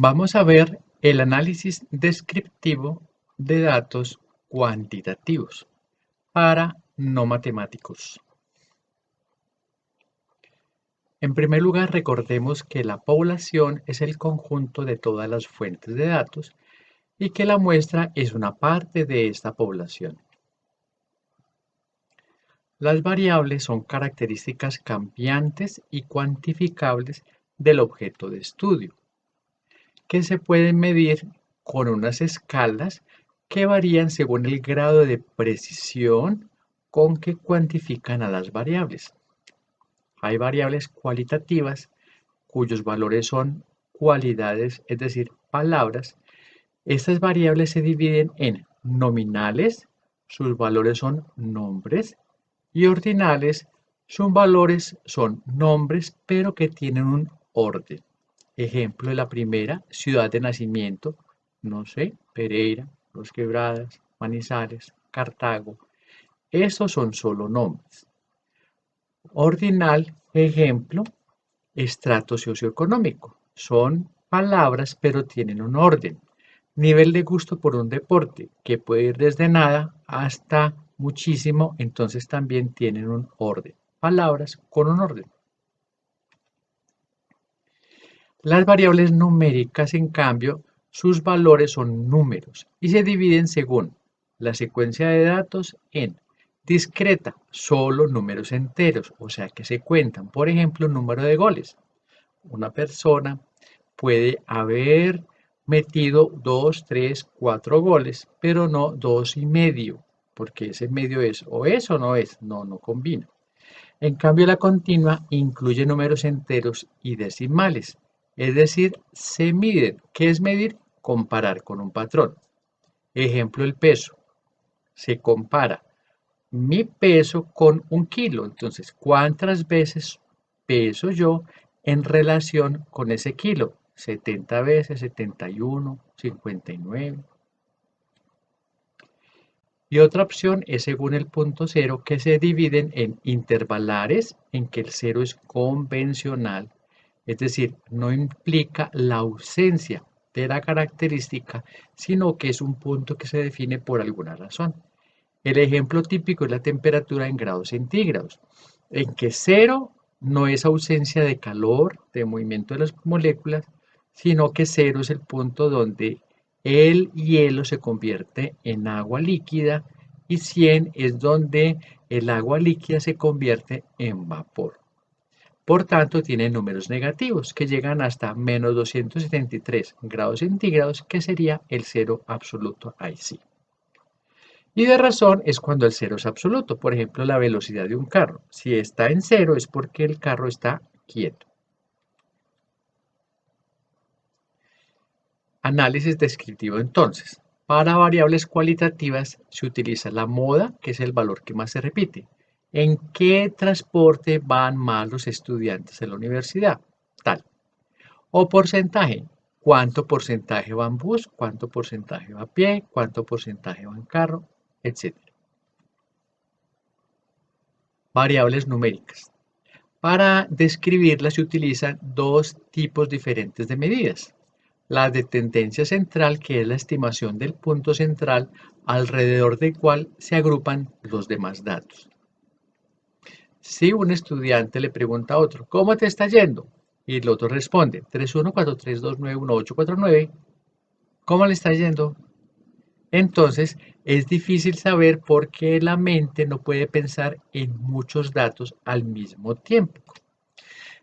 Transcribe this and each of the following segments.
Vamos a ver el análisis descriptivo de datos cuantitativos para no matemáticos. En primer lugar, recordemos que la población es el conjunto de todas las fuentes de datos y que la muestra es una parte de esta población. Las variables son características cambiantes y cuantificables del objeto de estudio, que se pueden medir con unas escalas que varían según el grado de precisión con que cuantifican a las variables. Hay variables cualitativas cuyos valores son cualidades, es decir, palabras. Estas variables se dividen en nominales, sus valores son nombres, y ordinales, sus valores son nombres, pero que tienen un orden. Ejemplo de la primera, ciudad de nacimiento, no sé, Pereira, Los Quebradas, Manizales, Cartago. Estos son solo nombres. Ordinal, ejemplo, estrato socioeconómico. Son palabras, pero tienen un orden. Nivel de gusto por un deporte, que puede ir desde nada hasta muchísimo, entonces también tienen un orden. Palabras con un orden. Las variables numéricas, en cambio, sus valores son números y se dividen según la secuencia de datos en discreta, solo números enteros, o sea que se cuentan, por ejemplo, número de goles. Una persona puede haber metido 2, 3, 4 goles, pero no 2,5, porque ese medio es o no es, no combina. En cambio, la continua incluye números enteros y decimales, es decir, se miden. ¿Qué es medir? Comparar con un patrón. Ejemplo, el peso. Se compara mi peso con 1 kilo. Entonces, ¿cuántas veces peso yo en relación con ese kilo? 70 veces, 71, 59. Y otra opción es según el punto cero, que se dividen en intervalares, en que el cero es convencional, es decir, no implica la ausencia de la característica, sino que es un punto que se define por alguna razón. El ejemplo típico es la temperatura en grados centígrados, en que cero no es ausencia de calor, de movimiento de las moléculas, sino que cero es el punto donde el hielo se convierte en agua líquida y 100 es donde el agua líquida se convierte en vapor. Por tanto, tiene números negativos que llegan hasta menos 273 grados centígrados, que sería el cero absoluto ahí sí. Y de razón es cuando el cero es absoluto. Por ejemplo, la velocidad de un carro. Si está en cero es porque el carro está quieto. Análisis descriptivo entonces. Para variables cualitativas se utiliza la moda, que es el valor que más se repite. ¿En qué transporte van más los estudiantes en la universidad? Tal. O porcentaje. ¿Cuánto porcentaje va en bus? ¿Cuánto porcentaje va a pie? ¿Cuánto porcentaje va en carro? Etcétera. Variables numéricas. Para describirlas se utilizan dos tipos diferentes de medidas. La de tendencia central, que es la estimación del punto central alrededor del cual se agrupan los demás datos. Si un estudiante le pregunta a otro, ¿cómo te está yendo? Y el otro responde, 3143291849, ¿cómo le está yendo? Entonces, es difícil saber por qué la mente no puede pensar en muchos datos al mismo tiempo.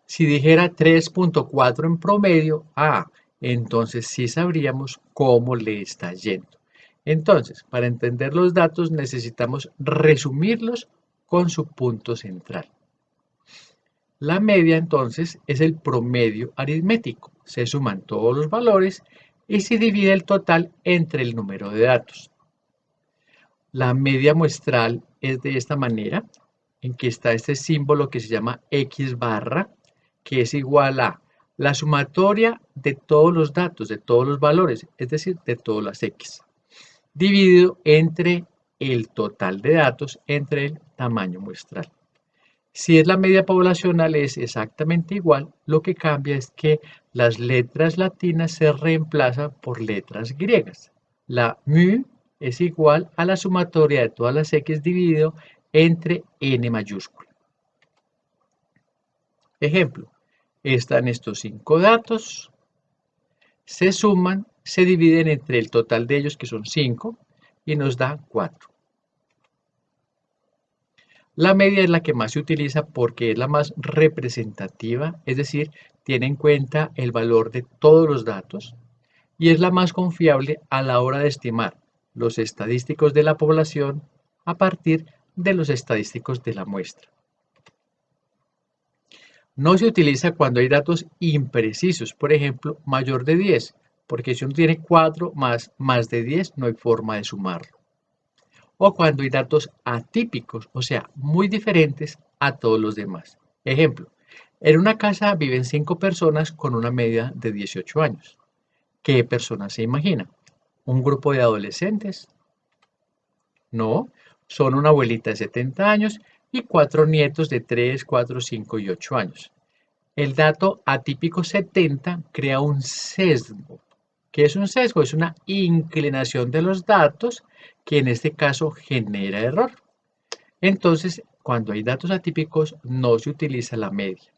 Si dijera 3,4 en promedio, entonces sí sabríamos cómo le está yendo. Entonces, para entender los datos necesitamos resumirlos con su punto central. La media entonces es el promedio aritmético. Se suman todos los valores y se divide el total entre el número de datos. La media muestral es de esta manera, en que está este símbolo que se llama X barra, que es igual a la sumatoria de todos los datos, de todos los valores, es decir, de todas las X, dividido entre el total de datos entre el tamaño muestral. Si es la media poblacional es exactamente igual, lo que cambia es que las letras latinas se reemplazan por letras griegas. La mu es igual a la sumatoria de todas las x dividido entre n mayúscula. Ejemplo, están estos 5 datos, se suman, se dividen entre el total de ellos que son 5 y nos da 4. La media es la que más se utiliza porque es la más representativa, es decir, tiene en cuenta el valor de todos los datos y es la más confiable a la hora de estimar los estadísticos de la población a partir de los estadísticos de la muestra. No se utiliza cuando hay datos imprecisos, por ejemplo, mayor de 10, porque si uno tiene 4 más de 10 no hay forma de sumarlo. O cuando hay datos atípicos, o sea, muy diferentes a todos los demás. Ejemplo, en una casa viven 5 personas con una media de 18 años. ¿Qué personas se imagina? ¿Un grupo de adolescentes? No, son una abuelita de 70 años y 4 nietos de 3, 4, 5 y 8 años. El dato atípico 70 crea un sesgo. ¿Qué es un sesgo? Es una inclinación de los datos que en este caso genera error. Entonces, cuando hay datos atípicos, no se utiliza la media.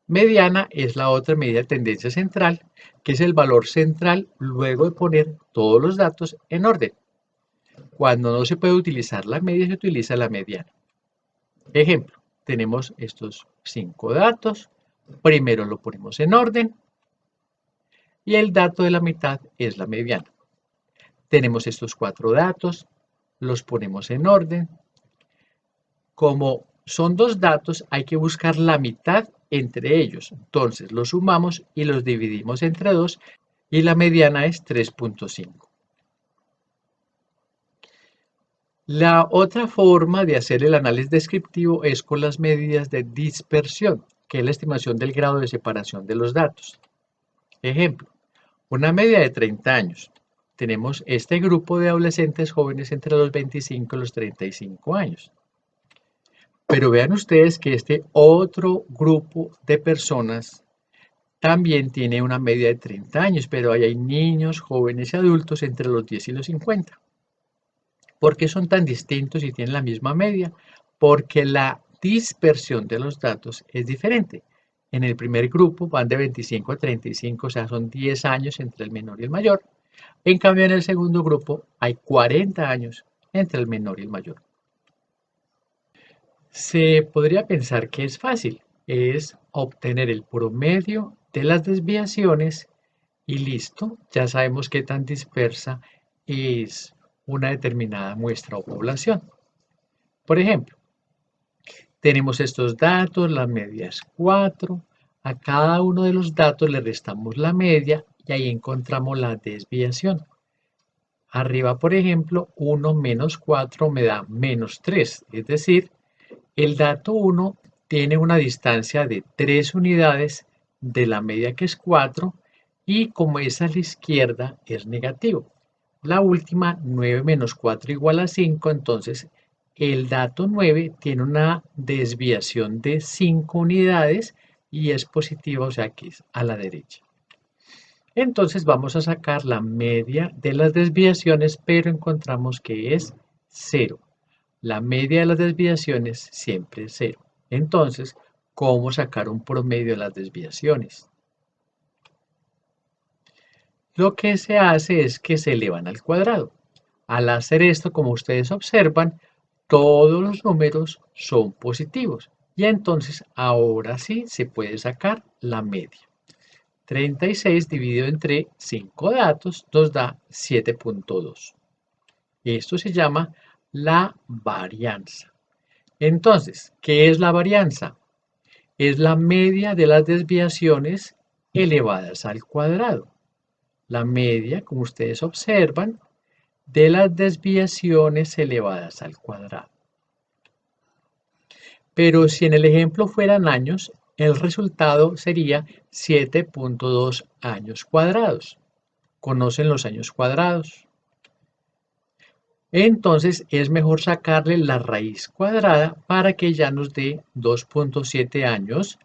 Mediana es la otra medida de tendencia central, que es el valor central luego de poner todos los datos en orden. Cuando no se puede utilizar la media, se utiliza la mediana. Ejemplo, tenemos estos 5 datos. Primero lo ponemos en orden y el dato de la mitad es la mediana. Tenemos estos 4 datos, los ponemos en orden. Como son 2 datos, hay que buscar la mitad entre ellos. Entonces los sumamos y los dividimos entre 2 y la mediana es 3.5. La otra forma de hacer el análisis descriptivo es con las medidas de dispersión, que es la estimación del grado de separación de los datos. Ejemplo, una media de 30 años. Tenemos este grupo de adolescentes jóvenes entre los 25 y los 35 años. Pero vean ustedes que este otro grupo de personas también tiene una media de 30 años, pero ahí hay niños, jóvenes y adultos entre los 10 y los 50. ¿Por qué son tan distintos y tienen la misma media? Porque la dispersión de los datos es diferente. En el primer grupo van de 25 a 35, o sea, son 10 años entre el menor y el mayor. En cambio, en el segundo grupo hay 40 años entre el menor y el mayor. Se podría pensar que es fácil, es obtener el promedio de las desviaciones y listo, ya sabemos qué tan dispersa es una determinada muestra o población. Por ejemplo, tenemos estos datos, la media es 4, a cada uno de los datos le restamos la media y ahí encontramos la desviación. Arriba, por ejemplo, 1 menos 4 me da menos 3, es decir, el dato 1 tiene una distancia de 3 unidades de la media que es 4 y como es a la izquierda es negativo. La última, 9 menos 4 igual a 5, entonces el dato 9 tiene una desviación de 5 unidades y es positiva, o sea que es a la derecha. Entonces vamos a sacar la media de las desviaciones, pero encontramos que es 0. La media de las desviaciones siempre es 0. Entonces, ¿cómo sacar un promedio de las desviaciones? Lo que se hace es que se elevan al cuadrado. Al hacer esto, como ustedes observan, todos los números son positivos. Y entonces, ahora sí se puede sacar la media. 36 dividido entre 5 datos nos da 7.2. Esto se llama la varianza. Entonces, ¿qué es la varianza? Es la media de las desviaciones elevadas al cuadrado. La media, como ustedes observan, de las desviaciones elevadas al cuadrado. Pero si en el ejemplo fueran años, el resultado sería 7.2 años cuadrados. ¿Conocen los años cuadrados? Entonces es mejor sacarle la raíz cuadrada para que ya nos dé 2.7 años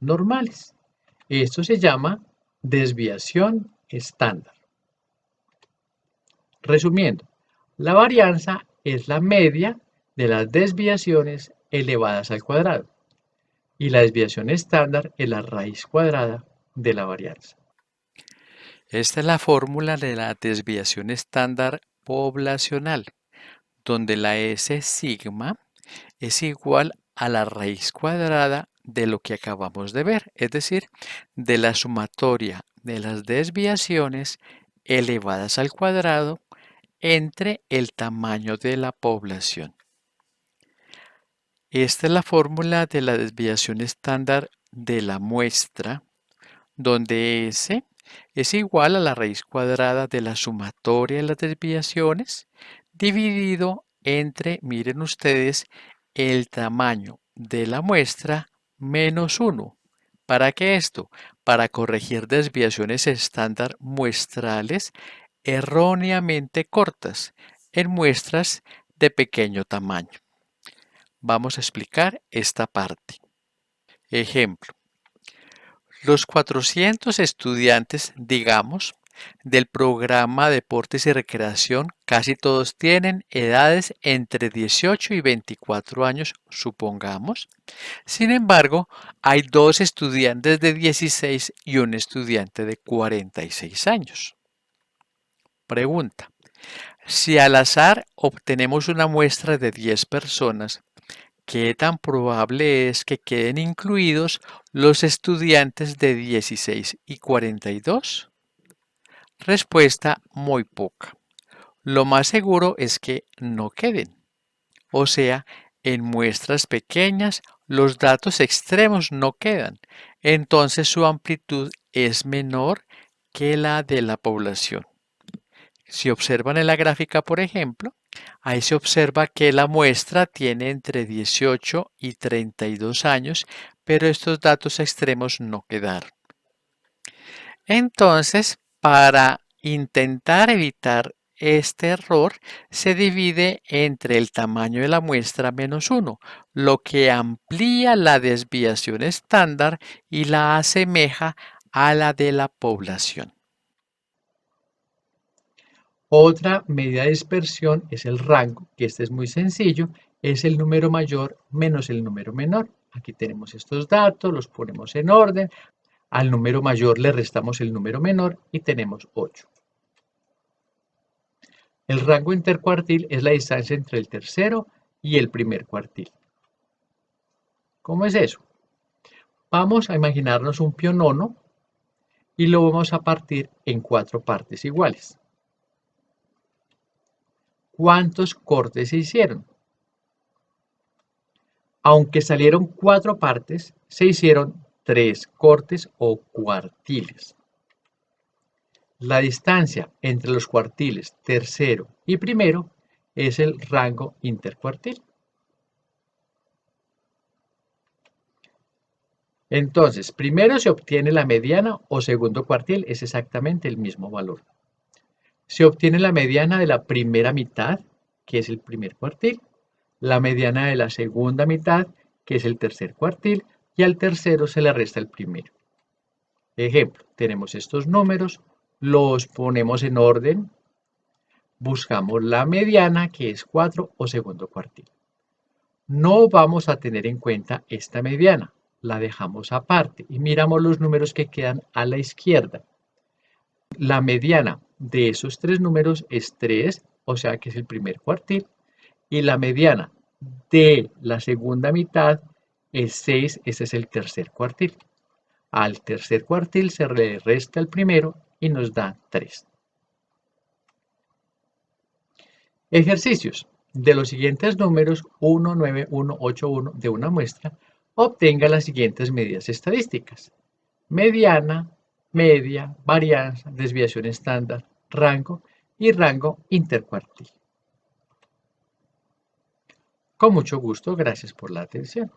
normales. Esto se llama desviación estándar. Resumiendo, la varianza es la media de las desviaciones elevadas al cuadrado y la desviación estándar es la raíz cuadrada de la varianza. Esta es la fórmula de la desviación estándar poblacional, donde la S sigma es igual a la raíz cuadrada de lo que acabamos de ver, es decir, de la sumatoria de las desviaciones elevadas al cuadrado entre el tamaño de la población. Esta es la fórmula de la desviación estándar de la muestra, donde S es igual a la raíz cuadrada de la sumatoria de las desviaciones dividido entre, miren ustedes, el tamaño de la muestra menos 1. ¿Para qué esto? Para corregir desviaciones estándar muestrales erróneamente cortas en muestras de pequeño tamaño. Vamos a explicar esta parte. Ejemplo. Los 400 estudiantes, digamos, del programa Deportes y Recreación, casi todos tienen edades entre 18 y 24 años, supongamos. Sin embargo, hay 2 estudiantes de 16 y un estudiante de 46 años. Pregunta. Si al azar obtenemos una muestra de 10 personas, ¿qué tan probable es que queden incluidos los estudiantes de 16 y 42? Respuesta muy poca. Lo más seguro es que no queden. O sea, en muestras pequeñas los datos extremos no quedan. Entonces su amplitud es menor que la de la población. Si observan en la gráfica, por ejemplo, ahí se observa que la muestra tiene entre 18 y 32 años, pero estos datos extremos no quedaron. Entonces, para intentar evitar este error, se divide entre el tamaño de la muestra menos 1, lo que amplía la desviación estándar y la asemeja a la de la población. Otra medida de dispersión es el rango, que este es muy sencillo, es el número mayor menos el número menor. Aquí tenemos estos datos, los ponemos en orden, al número mayor le restamos el número menor y tenemos 8. El rango intercuartil es la distancia entre el tercero y el primer cuartil. ¿Cómo es eso? Vamos a imaginarnos un pionono y lo vamos a partir en 4 partes iguales. ¿Cuántos cortes se hicieron? Aunque salieron 4 partes, se hicieron 3 cortes o cuartiles. La distancia entre los cuartiles tercero y primero es el rango intercuartil. Entonces, primero se obtiene la mediana o segundo cuartil, es exactamente el mismo valor. Se obtiene la mediana de la primera mitad, que es el primer cuartil, la mediana de la segunda mitad, que es el tercer cuartil, y al tercero se le resta el primero. Ejemplo, tenemos estos números, los ponemos en orden, buscamos la mediana, que es 4 o segundo cuartil. No vamos a tener en cuenta esta mediana, la dejamos aparte y miramos los números que quedan a la izquierda. La mediana de esos 3 números es 3, o sea que es el primer cuartil, y la mediana de la segunda mitad es 6, ese es el tercer cuartil. Al tercer cuartil se le resta el primero y nos da 3. Ejercicios. De los siguientes números 1, 9, 1, 8, 1 de una muestra, obtenga las siguientes medidas estadísticas. Mediana, media, varianza, desviación estándar, rango y rango intercuartil. Con mucho gusto, gracias por la atención.